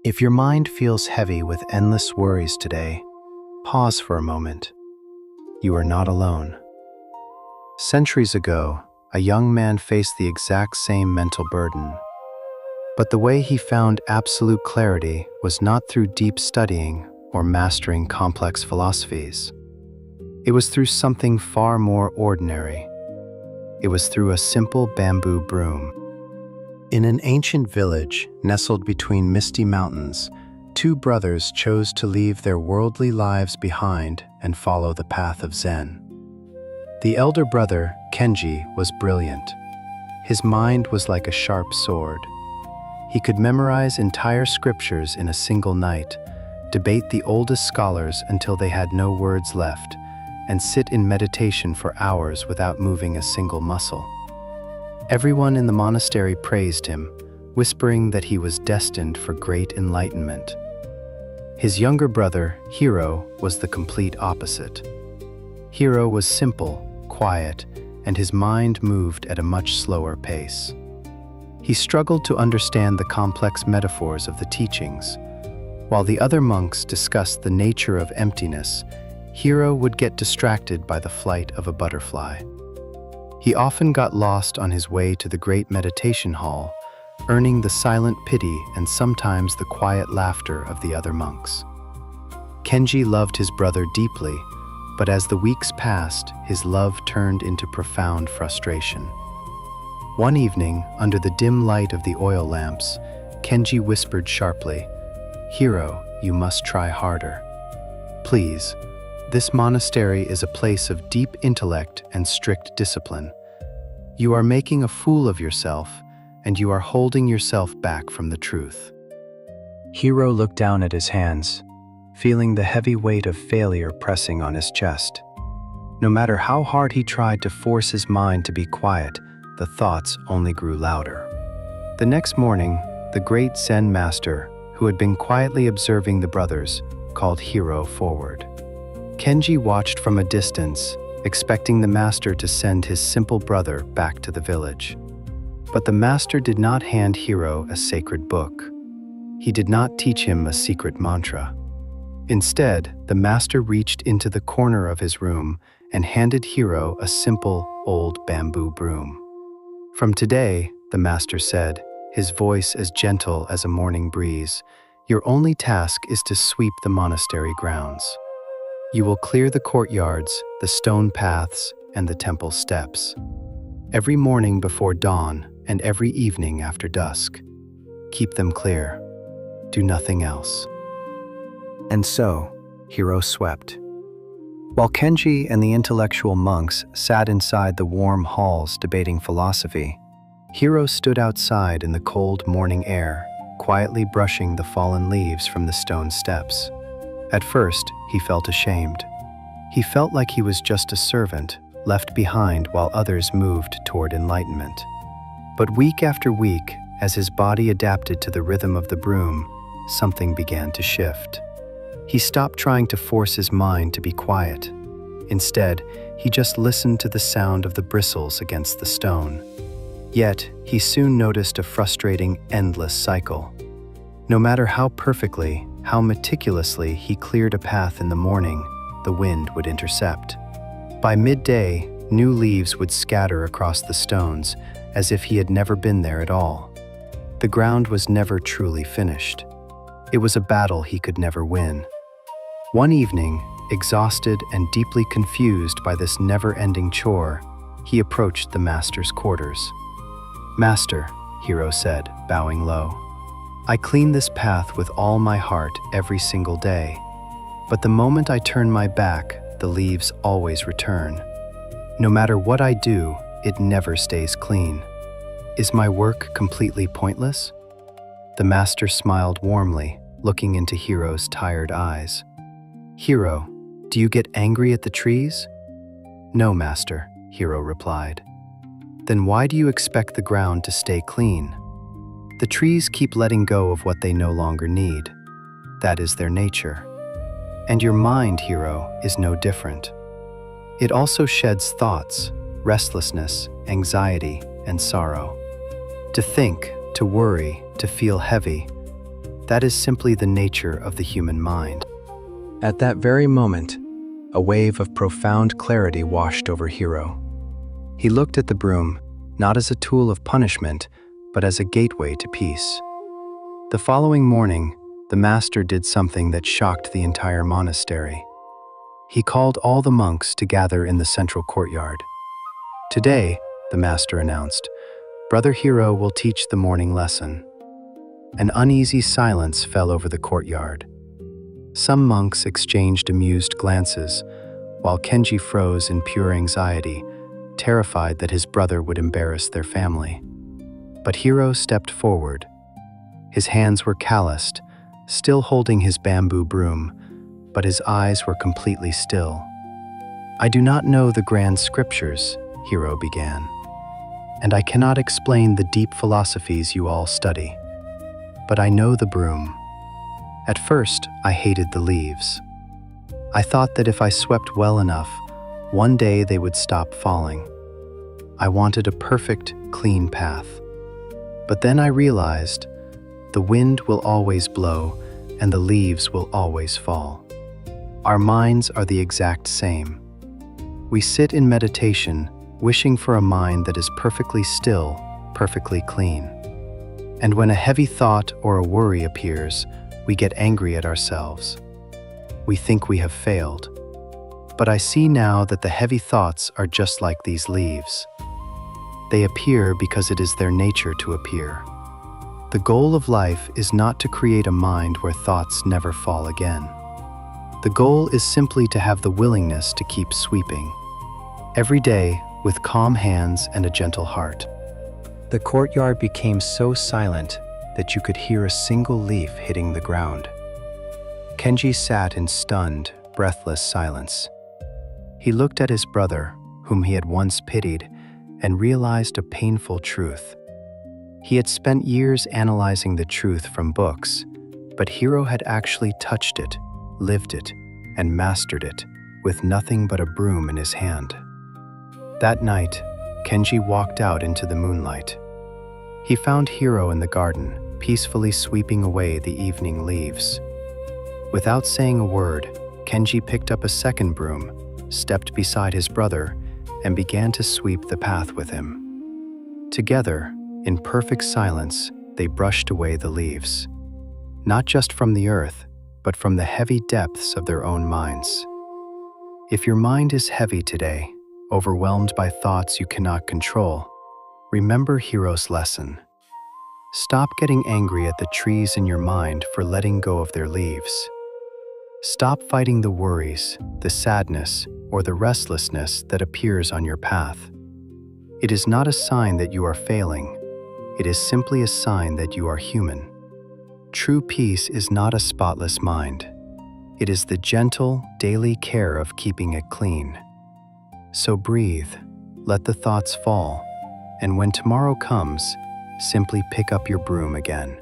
If your mind feels heavy with endless worries today, pause for a moment. You are not alone. Centuries ago, a young man faced the exact same mental burden. But the way he found absolute clarity was not through deep studying or mastering complex philosophies. It was through something far more ordinary. It was through a simple bamboo broom. In an ancient village nestled between misty mountains, two brothers chose to leave their worldly lives behind and follow the path of Zen. The elder brother, Kenji, was brilliant. His mind was like a sharp sword. He could memorize entire scriptures in a single night, debate the oldest scholars until they had no words left, and sit in meditation for hours without moving a single muscle. Everyone in the monastery praised him, whispering that he was destined for great enlightenment. His younger brother, Hiro, was the complete opposite. Hiro was simple, quiet, and his mind moved at a much slower pace. He struggled to understand the complex metaphors of the teachings. While the other monks discussed the nature of emptiness, Hiro would get distracted by the flight of a butterfly. He often got lost on his way to the great meditation hall, earning the silent pity and sometimes the quiet laughter of the other monks. Kenji loved his brother deeply, but as the weeks passed, his love turned into profound frustration. One evening, under the dim light of the oil lamps, Kenji whispered sharply, "Hiro, you must try harder. Please. This monastery is a place of deep intellect and strict discipline. You are making a fool of yourself, and you are holding yourself back from the truth." Hiro looked down at his hands, feeling the heavy weight of failure pressing on his chest. No matter how hard he tried to force his mind to be quiet, the thoughts only grew louder. The next morning, the great Zen master, who had been quietly observing the brothers, called Hiro forward. Kenji watched from a distance, expecting the master to send his simple brother back to the village. But the master did not hand Hiro a sacred book. He did not teach him a secret mantra. Instead, the master reached into the corner of his room and handed Hiro a simple, old bamboo broom. "From today," the master said, his voice as gentle as a morning breeze, "your only task is to sweep the monastery grounds. You will clear the courtyards, the stone paths, and the temple steps. Every morning before dawn and every evening after dusk. Keep them clear. Do nothing else." And so, Hiro swept. While Kenji and the intellectual monks sat inside the warm halls debating philosophy, Hiro stood outside in the cold morning air, quietly brushing the fallen leaves from the stone steps. At first, he felt ashamed. He felt like he was just a servant, left behind while others moved toward enlightenment. But week after week, as his body adapted to the rhythm of the broom, something began to shift. He stopped trying to force his mind to be quiet. Instead, he just listened to the sound of the bristles against the stone. Yet, he soon noticed a frustrating, endless cycle. No matter how perfectly, how meticulously he cleared a path in the morning, the wind would intercept. By midday, new leaves would scatter across the stones, as if he had never been there at all. The ground was never truly finished. It was a battle he could never win. One evening, exhausted and deeply confused by this never-ending chore, he approached the master's quarters. "Master," Hiro said, bowing low, "I clean this path with all my heart every single day. But the moment I turn my back, the leaves always return. No matter what I do, it never stays clean. Is my work completely pointless?" The master smiled warmly, looking into Hiro's tired eyes. "Hiro, do you get angry at the trees?" "No, master," Hiro replied. "Then why do you expect the ground to stay clean? The trees keep letting go of what they no longer need. That is their nature. And your mind, Hiro, is no different. It also sheds thoughts, restlessness, anxiety, and sorrow. To think, to worry, to feel heavy, That is simply the nature of the human mind. At that very moment, a wave of profound clarity washed over Hiro. He looked at the broom, not as a tool of punishment, but as a gateway to peace. The following morning, the master did something that shocked the entire monastery. He called all the monks to gather in the central courtyard. Today, the master announced, Brother Hiro will teach the morning lesson. An uneasy silence fell over the courtyard. Some monks exchanged amused glances, while Kenji froze in pure anxiety, terrified that his brother would embarrass their family. But Hiro stepped forward. His hands were calloused, still holding his bamboo broom, but his eyes were completely still. I do not know the grand scriptures, Hiro began, and I cannot explain the deep philosophies you all study. But I know the broom. At first, I hated the leaves. I thought that if I swept well enough, one day they would stop falling. I wanted a perfect, clean path. But then I realized the wind will always blow and the leaves will always fall. Our minds are the exact same. We sit in meditation, wishing for a mind that is perfectly still, perfectly clean. And when a heavy thought or a worry appears, we get angry at ourselves. We think we have failed. But I see now that the heavy thoughts are just like these leaves. They appear because it is their nature to appear. The goal of life is not to create a mind where thoughts never fall again. The goal is simply to have the willingness to keep sweeping, every day with calm hands and a gentle heart. The courtyard became so silent that you could hear a single leaf hitting the ground. Kenji sat in stunned, breathless silence. He looked at his brother, whom he had once pitied, and realized a painful truth. He had spent years analyzing the truth from books, but Hiro had actually touched it, lived it, and mastered it, with nothing but a broom in his hand. That night, Kenji walked out into the moonlight. He found Hiro in the garden, peacefully sweeping away the evening leaves. Without saying a word, Kenji picked up a second broom, stepped beside his brother, and began to sweep the path with him. Together, in perfect silence, they brushed away the leaves, not just from the earth, but from the heavy depths of their own minds. If your mind is heavy today, overwhelmed by thoughts you cannot control, remember Hiro's lesson. Stop getting angry at the trees in your mind for letting go of their leaves. Stop fighting the worries, the sadness, or the restlessness that appears on your path. It is not a sign that you are failing. It is simply a sign that you are human. True peace is not a spotless mind. It is the gentle, daily care of keeping it clean. So breathe, let the thoughts fall, and when tomorrow comes, simply pick up your broom again.